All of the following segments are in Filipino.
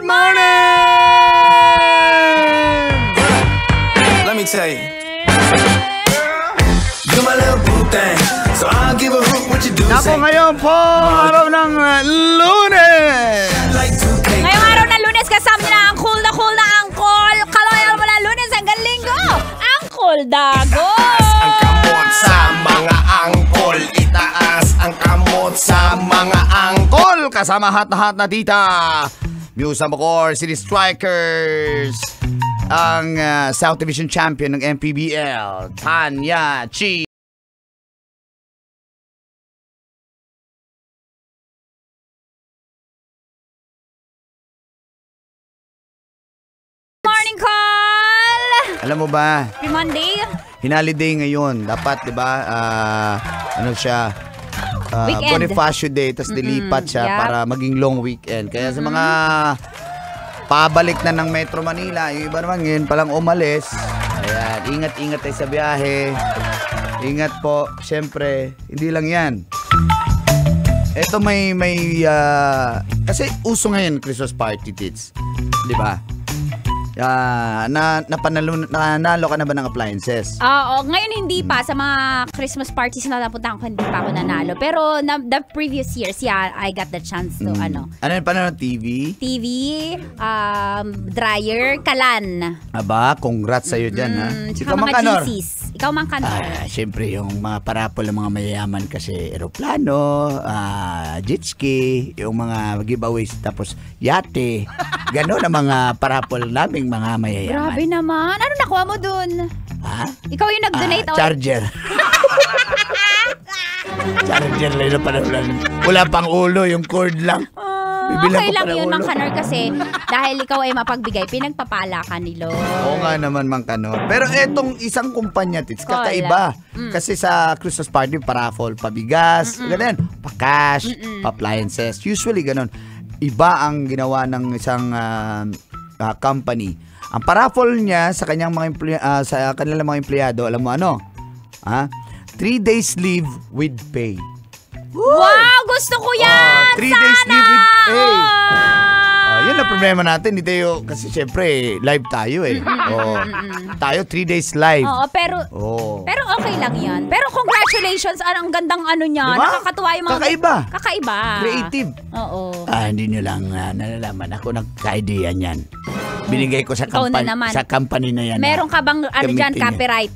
Good morning! Let me tell you. You're my little boo thing, so I'll give a hoot what you do. Napo ngayon po, araw ng Lunes! Ngayong araw ng Lunes, kasama niyo na ang cool na angkol. Kaloyal mo na Lunes hanggang Linggo. Angkol Dago! Ang kamot sa mga angkol. Itaas ang kamot sa mga angkol. Kasama hat na tita Musa Macor, City Strikers, ang South Division Champion ng MPBL, Tanya Chi. Morning call! Alam mo ba, Happy Monday. hinaliday ngayon. Dapat, di ba, ano siya, Weekend. Bonifacio Day, tapos dilipat siya Yep. para maging long weekend. Kaya sa mga pabalik na ng Metro Manila, yung iba naman ngayon palang umalis. Ayan, ingat-ingat tayo sa biyahe. Ingat po, syempre, hindi lang yan. Ito kasi uso ngayon Christmas party, tits. Di ba? Nanalo ka na ba ng appliances? Oo, ngayon hindi pa. Sa mga Christmas parties na napunta ko, hindi pa ako nanalo. Pero the previous years, yeah, I got the chance to Ano yung panalo? TV? TV, dryer, kalan. Aba, congrats sa'yo dyan, ha? Tsaka mga GCs. Ikaw mang kanor. Siyempre, yung mga parapol ng mga mayayaman kasi aeroplano, jet ski, yung mga giveaways, tapos yate. Gano'n ang mga parapol naming mga mayayaman. Grabe naman. Ano nakuha mo dun? Ha? Ikaw yung nag-donate. Charger. Charger lang na panahon. Wala pang ulo, yung cord lang. Bibilang Okay ko lang pa ng yun, ulo. Mang Kanor, kasi dahil ikaw ay mapagbigay, pinagpapala ka nilo. Oo nga naman, Mang Kanor. Pero etong isang kumpanya, tits, kakaiba. Kasi sa Christmas party, paraffol, pabigas, ganun, pa-cash, pa-appliances. Usually, ganun. Iba ang ginawa ng isang company. Ang paraffol niya sa kanyang sa kanilang mga empleyado, alam mo ano? 3 days leave with pay. Wow! Gusto ko yan! 3 days leave with pay. Yun ang problema natin. Hindi tayo, kasi syempre, live tayo eh. Tayo 3 days live. Oo, pero okay lang yan. Pero congratulations, ang gandang ano niya. Diba? Nakakatuwa yung mga... Kakaiba. Creative. Oo. Hindi nyo lang nalalaman. Ako nagka-idea niyan. Binigay ko sa Ikaw na naman. company na yan. Meron ka bang ano dyan, gamitin copyright?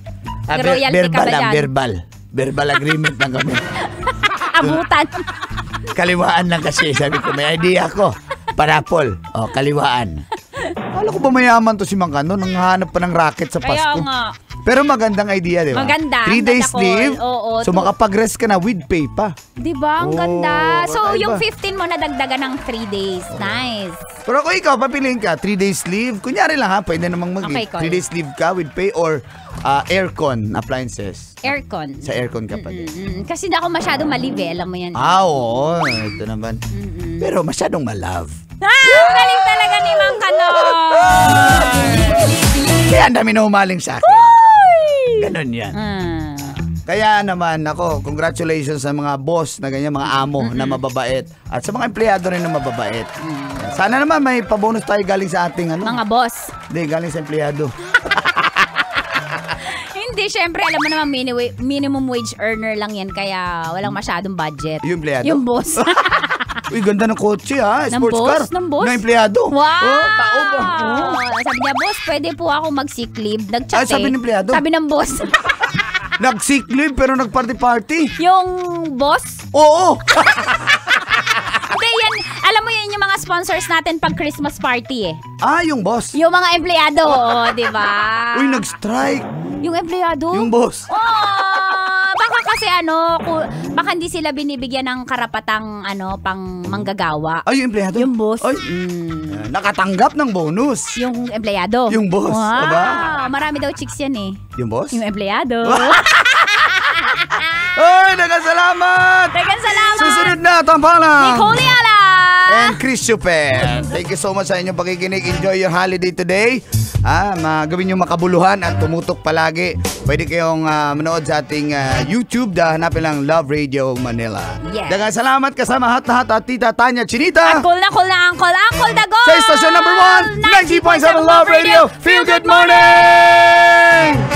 Royalty ka ba dyan? Verbal agreement lang kami. Abutan. Kaliwaan lang kasi. Sabi ko, may idea ko. Parapol. Kaliwaan. Alam ko ba mayaman to si Mang Kanor? Nanghahanap pa ng racket sa Pasko. Kaya nga. Pero magandang idea, di ba? Maganda. 3 days leave. Oo. So makapag-rest ka na with pay pa. Di ba? Ang ganda. So, kakaiba. yung 15 mo na dagdagan ng 3 days. Nice. Pero kung ikaw, papiliin ka, 3 days leave. Kunyari lang ha, pwede namang Okay, 3 days leave ka with pay or aircon appliances. Aircon. Sa aircon ka pa din. Kasi hindi ako masyadong malive. Alam mo yan. Oo. Ito naman. Pero masyadong malove. Galing talaga ni Mang Kanor. Kaya ang dami na humaling sa akin. Ganon yan. Kaya naman, ako, congratulations sa mga boss na ganyan, mga amo na mababait. At sa mga empleyado rin na mababait. Sana naman may pabonus tayo galing sa ating Mga boss. Hindi, galing sa empleyado. Hindi, syempre, alam mo naman, minimum wage earner lang yan, kaya walang masyadong budget. Yung empleyado? Yung boss. Uy, ganda ng kotse ha. Ng Sports boss? car. Ng boss? Ng empleyado. Wow! Tao ba? Sabi niya, boss, pwede po ako mag-sick leave. Nag-chat sabi ng empleyado? Sabi ng boss. Nag-sick leave pero nag-party-party. Yung boss? Oo. Hindi, yan. Alam mo yan yung mga sponsors natin pag Christmas party eh. Yung boss. Yung mga empleyado, di ba? Uy, nag-strike. Yung empleyado? Yung boss. Baka kasi baka hindi sila binibigyan ng karapatang pang manggagawa. Yung empleyado? Yung boss. Ay, nakatanggap ng bonus. Yung empleyado. Yung boss. Wow. Diba? Marami daw chicks yan eh. Yung boss? Yung empleyado. Ay, nagasalamat! Dagan salamat! Susunod na, tampalan! Nicole Yala! And Chris Super. Thank you so much sa inyong pakikinig. Enjoy your holiday today. gawin yung makabuluhan at tumutok palagi. Pwede kayong manood sa ating YouTube. Hanapin lang Love Radio Manila. Yes. Dagang salamat kasama lahat at Tita Tanya Chinita. At cool na Uncle Dagon. Sa station number 1, 90.7 Love Radio. Feel good morning!